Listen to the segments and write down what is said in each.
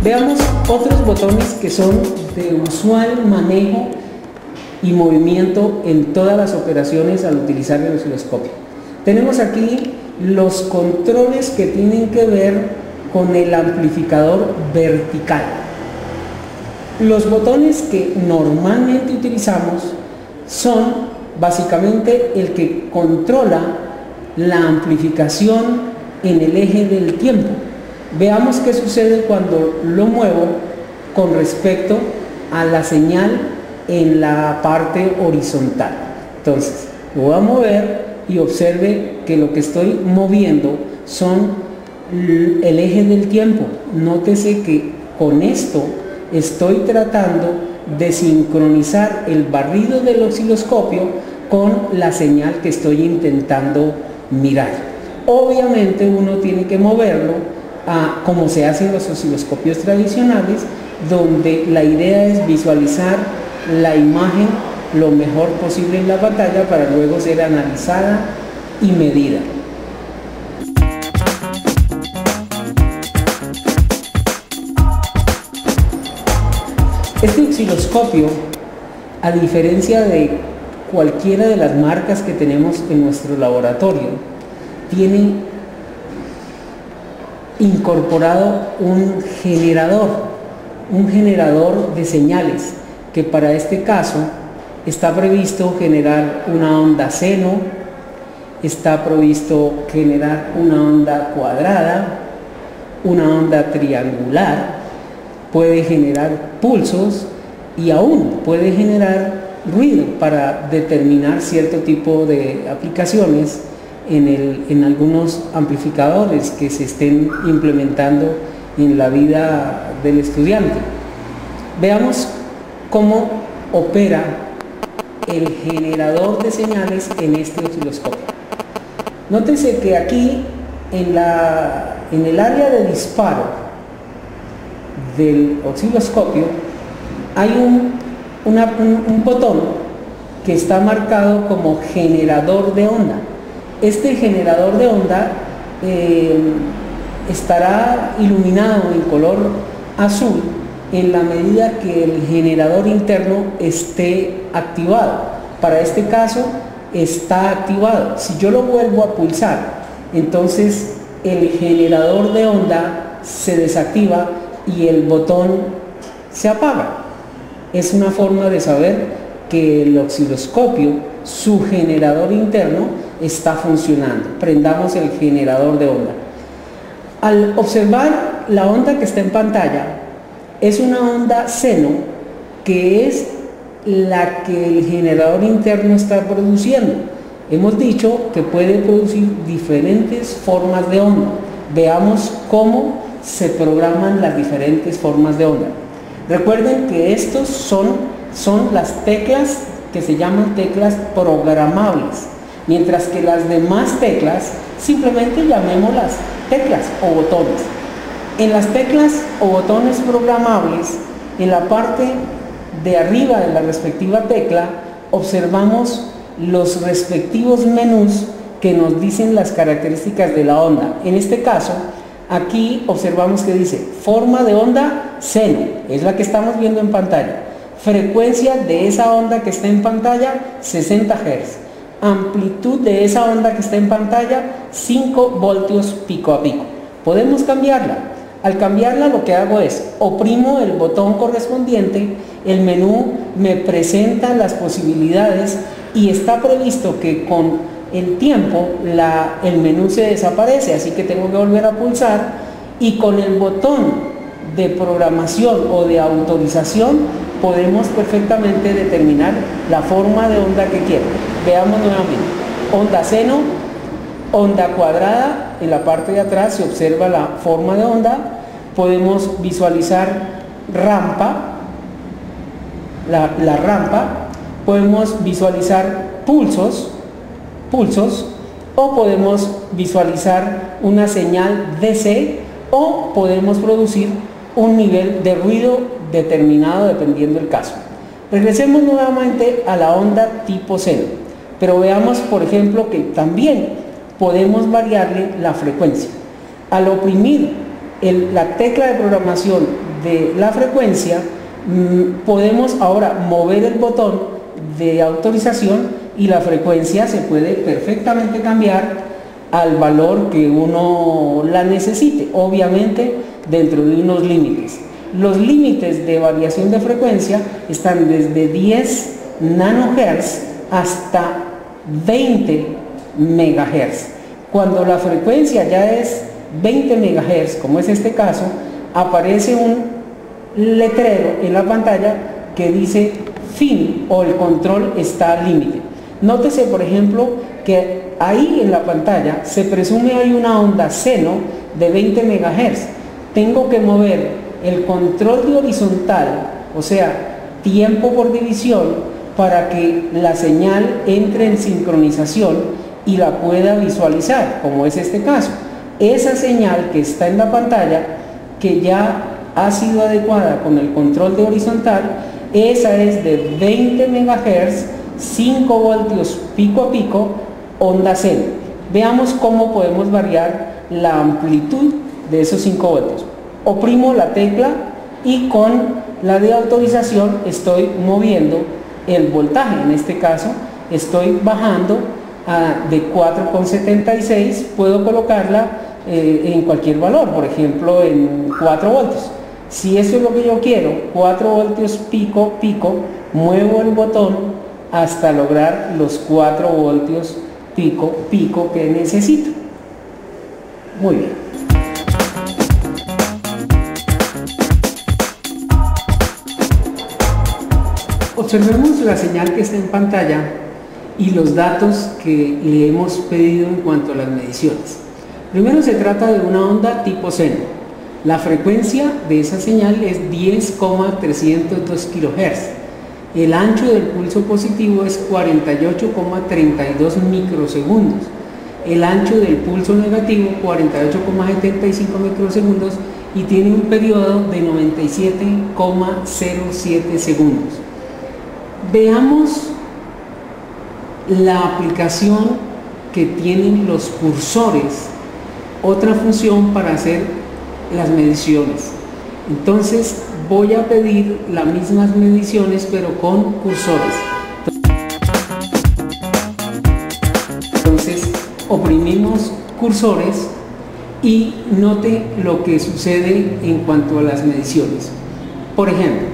Veamos otros botones que son de usual manejo y movimiento en todas las operaciones al utilizar el osciloscopio. Tenemos aquí los controles que tienen que ver con el amplificador vertical. Los botones que normalmente utilizamos son básicamente el que controla la amplificación en el eje del tiempo. Veamos qué sucede cuando lo muevo con respecto a la señal en la parte horizontal. Entonces, lo voy a mover y observe que lo que estoy moviendo son el eje del tiempo. Nótese que con esto estoy tratando de sincronizar el barrido del osciloscopio con la señal que estoy intentando mirar. Obviamente uno tiene que moverlo como se hace en los osciloscopios tradicionales, donde la idea es visualizar la imagen lo mejor posible en la pantalla para luego ser analizada y medida. Este osciloscopio, a diferencia de cualquiera de las marcas que tenemos en nuestro laboratorio, tiene incorporado un generador de señales, que para este caso está previsto generar una onda seno, está previsto generar una onda cuadrada, una onda triangular, puede generar pulsos y aún puede generar ruido para determinar cierto tipo de aplicaciones en algunos amplificadores que se estén implementando en la vida del estudiante. Veamos cómo opera el generador de señales en este osciloscopio. Nótese que aquí en el área de disparo del osciloscopio hay un botón que está marcado como generador de onda. Este generador de onda estará iluminado en color azul en la medida que el generador interno esté activado. Para este caso está activado. Si yo lo vuelvo a pulsar, entonces el generador de onda se desactiva y el botón se apaga. Es una forma de saber que el osciloscopio, su generador interno, está funcionando. Prendamos el generador de onda. Al observar la onda que está en pantalla, es una onda seno, que es la que el generador interno está produciendo. Hemos dicho que puede producir diferentes formas de onda. Veamos cómo se programan las diferentes formas de onda. Recuerden que estos son las teclas que se llaman teclas programables, mientras que las demás teclas simplemente llamémoslas teclas o botones. En las teclas o botones programables, en la parte de arriba de la respectiva tecla, observamos los respectivos menús que nos dicen las características de la onda. En este caso, aquí observamos que dice forma de onda seno, es la que estamos viendo en pantalla. Frecuencia de esa onda que está en pantalla, 60 Hz. Amplitud de esa onda que está en pantalla, 5 voltios pico a pico. Podemos cambiarla. Al cambiarla, lo que hago es oprimo el botón correspondiente, el menú me presenta las posibilidades y está previsto que con el tiempo el menú se desaparece, así que tengo que volver a pulsar, y con el botón de programación o de autorización podemos perfectamente determinar la forma de onda que quiero. Veamos nuevamente: onda seno, onda cuadrada. En la parte de atrás se observa la forma de onda. Podemos visualizar rampa, la rampa. Podemos visualizar pulsos, o podemos visualizar una señal DC, o podemos producir un nivel de ruido determinado dependiendo del caso. Regresemos nuevamente a la onda tipo seno, pero veamos, por ejemplo, que también podemos variarle la frecuencia. Al oprimir la tecla de programación de la frecuencia, podemos ahora mover el botón de autorización y la frecuencia se puede perfectamente cambiar al valor que uno la necesite, obviamente dentro de unos límites. Los límites de variación de frecuencia están desde 10 nanohertz hasta 20 megahertz. Cuando la frecuencia ya es 20 megahertz, como es este caso, aparece un letrero en la pantalla que dice fin o el control está al límite. Nótese, por ejemplo, que ahí en la pantalla se presume hay una onda seno de 20 megahertz. Tengo que mover el control de horizontal, o sea, tiempo por división, para que la señal entre en sincronización y la pueda visualizar, como es este caso. Esa señal que está en la pantalla, que ya ha sido adecuada con el control de horizontal, esa es de 20 MHz, 5 voltios pico a pico, onda seno. Veamos cómo podemos variar la amplitud de esos 5 voltios. Oprimo la tecla y con la de autorización estoy moviendo el voltaje. En este caso estoy bajando de 4,76, puedo colocarla en cualquier valor, por ejemplo en 4 voltios. Si eso es lo que yo quiero, 4 voltios pico pico, muevo el botón hasta lograr los 4 voltios pico pico que necesito. Muy bien. Observemos la señal que está en pantalla y los datos que le hemos pedido en cuanto a las mediciones. Primero se trata de una onda tipo seno. La frecuencia de esa señal es 10,302 kHz. El ancho del pulso positivo es 48,32 microsegundos. El ancho del pulso negativo 48,75 microsegundos y tiene un periodo de 97,07 segundos. Veamos la aplicación que tienen los cursores, otra función para hacer las mediciones. Entonces voy a pedir las mismas mediciones pero con cursores. Entonces oprimimos cursores y note lo que sucede en cuanto a las mediciones. Por ejemplo,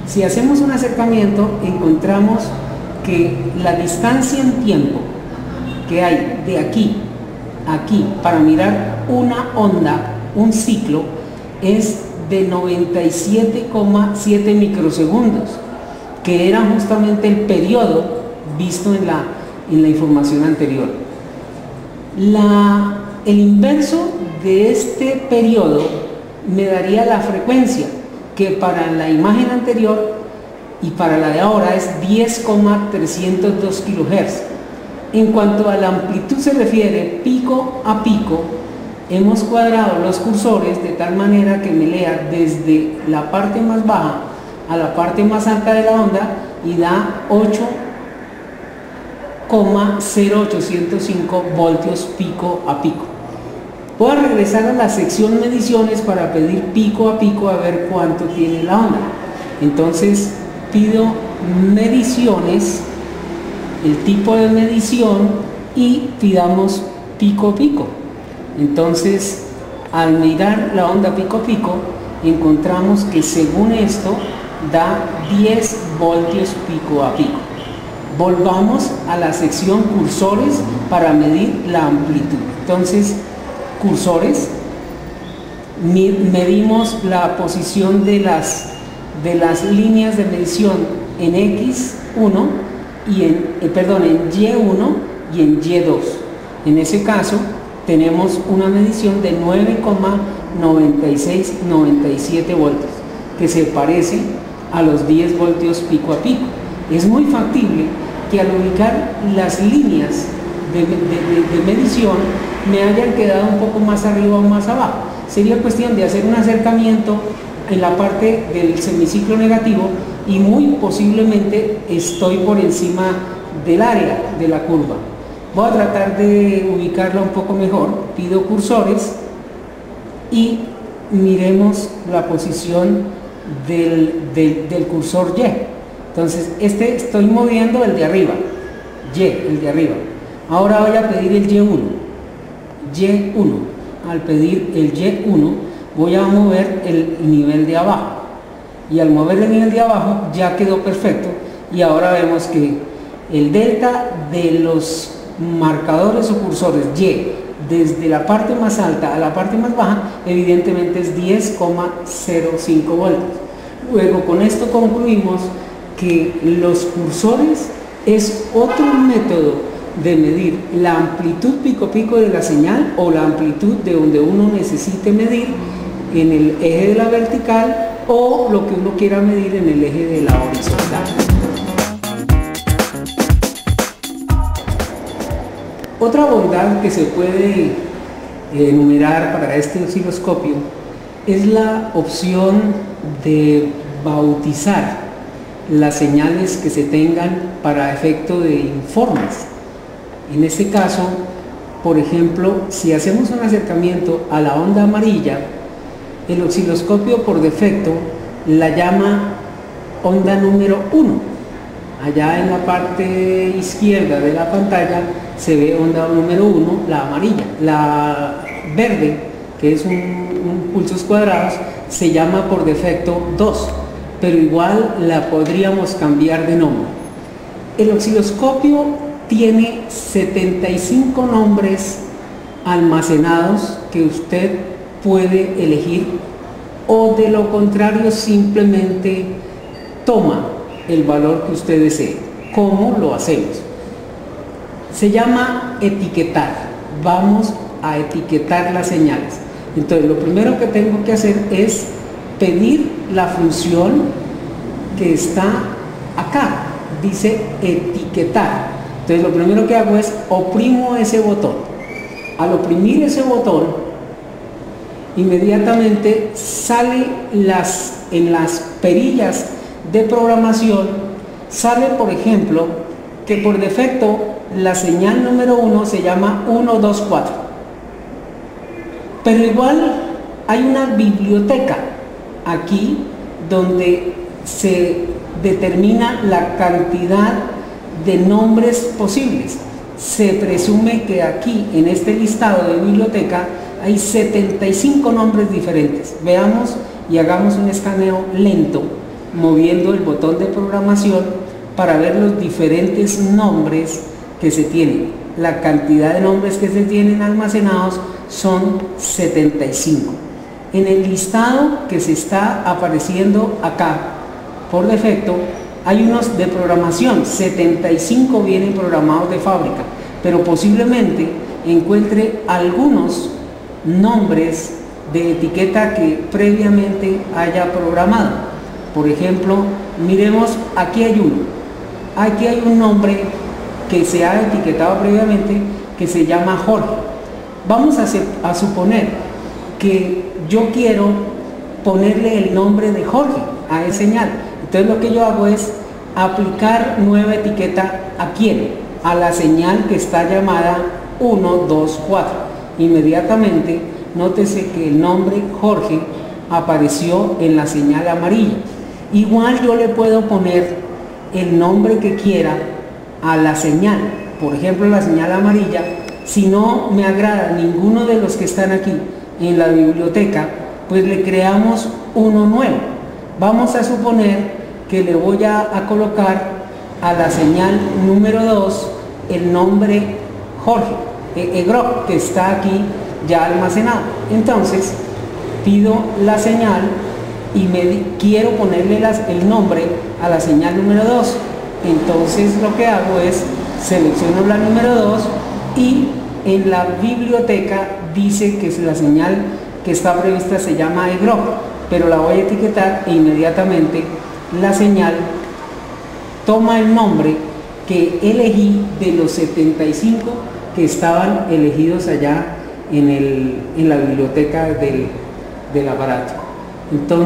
si hacemos un acercamiento, encontramos que la distancia en tiempo que hay de aquí a aquí para mirar una onda, un ciclo, es de 97,7 microsegundos, que era justamente el periodo visto en la información anterior. El inverso de este periodo me daría la frecuencia, que para la imagen anterior y para la de ahora es 10,302 kHz. En cuanto a la amplitud se refiere, pico a pico, hemos cuadrado los cursores de tal manera que me lea desde la parte más baja a la parte más alta de la onda y da 8,0805 voltios pico a pico. Voy a regresar a la sección mediciones para pedir pico a pico a ver cuánto tiene la onda. Entonces pido mediciones, el tipo de medición y pidamos pico a pico. Entonces al mirar la onda pico a pico encontramos que según esto da 10 voltios pico a pico. Volvamos a la sección cursores para medir la amplitud. Entonces cursores, medimos la posición de las líneas de medición en X1 y en Y1 y en Y2. En ese caso tenemos una medición de 9,9697 voltios, que se parece a los 10 voltios pico a pico. Es muy factible que al ubicar las líneas de medición me hayan quedado un poco más arriba o más abajo. Sería cuestión de hacer un acercamiento en la parte del semiciclo negativo y muy posiblemente estoy por encima del área de la curva. Voy a tratar de ubicarla un poco mejor. Pido cursores y miremos la posición del cursor Y. Entonces, estoy moviendo el de arriba, Y, el de arriba. Ahora voy a pedir el Y1. Y1. Al pedir el Y1, voy a mover el nivel de abajo. Y al mover el nivel de abajo, ya quedó perfecto. Y ahora vemos que el delta de los marcadores o cursores Y, desde la parte más alta a la parte más baja, evidentemente es 10,05 voltios. Luego, con esto concluimos que los cursores es otro método de medir la amplitud pico-pico de la señal o la amplitud de donde uno necesite medir en el eje de la vertical o lo que uno quiera medir en el eje de la horizontal. Otra bondad que se puede enumerar para este osciloscopio es la opción de bautizar las señales que se tengan para efecto de informes. En este caso, por ejemplo, si hacemos un acercamiento a la onda amarilla, el osciloscopio por defecto la llama onda número 1. Allá en la parte izquierda de la pantalla se ve onda número 1, la amarilla. La verde, que es un pulsos cuadrados, se llama por defecto 2, pero igual la podríamos cambiar de nombre. El osciloscopio tiene 75 nombres almacenados que usted puede elegir, o de lo contrario simplemente toma el valor que usted desee. ¿Cómo lo hacemos? Se llama etiquetar. Vamos a etiquetar las señales. Entonces, lo primero que tengo que hacer es pedir la función que está acá. Dice etiquetar. Entonces, lo primero que hago es oprimo ese botón. Al oprimir ese botón, inmediatamente sale en las perillas de programación, sale por ejemplo que por defecto la señal número 1 se llama 124, pero igual hay una biblioteca aquí donde se determina la cantidad de nombres posibles. Se presume que aquí en este listado de biblioteca hay 75 nombres diferentes. Veamos y hagamos un escaneo lento moviendo el botón de programación para ver los diferentes nombres que se tienen. La cantidad de nombres que se tienen almacenados son 75. En el listado que se está apareciendo acá por defecto hay unos de programación, 75 vienen programados de fábrica, pero posiblemente encuentre algunos nombres de etiqueta que previamente haya programado. Por ejemplo, miremos, aquí hay uno. Aquí hay un nombre que se ha etiquetado previamente que se llama Jorge. Vamos a suponer que yo quiero ponerle el nombre de Jorge a esa señal. Entonces lo que yo hago es aplicar nueva etiqueta ¿a quién? A la señal que está llamada 124. Inmediatamente nótese que el nombre Jorge apareció en la señal amarilla. Igual yo le puedo poner el nombre que quiera a la señal. Por ejemplo, la señal amarilla, si no me agrada ninguno de los que están aquí en la biblioteca, pues le creamos uno nuevo. Vamos a suponer que le voy a colocar a la señal número 2 el nombre Jorge, EGROC, que está aquí ya almacenado. Entonces pido la señal y quiero ponerle el nombre a la señal número 2. Entonces lo que hago es selecciono la número 2 y en la biblioteca dice que la señal que está prevista se llama EGROC, pero la voy a etiquetar e inmediatamente la señal toma el nombre que elegí de los 75 que estaban elegidos allá en la biblioteca del aparato. Entonces,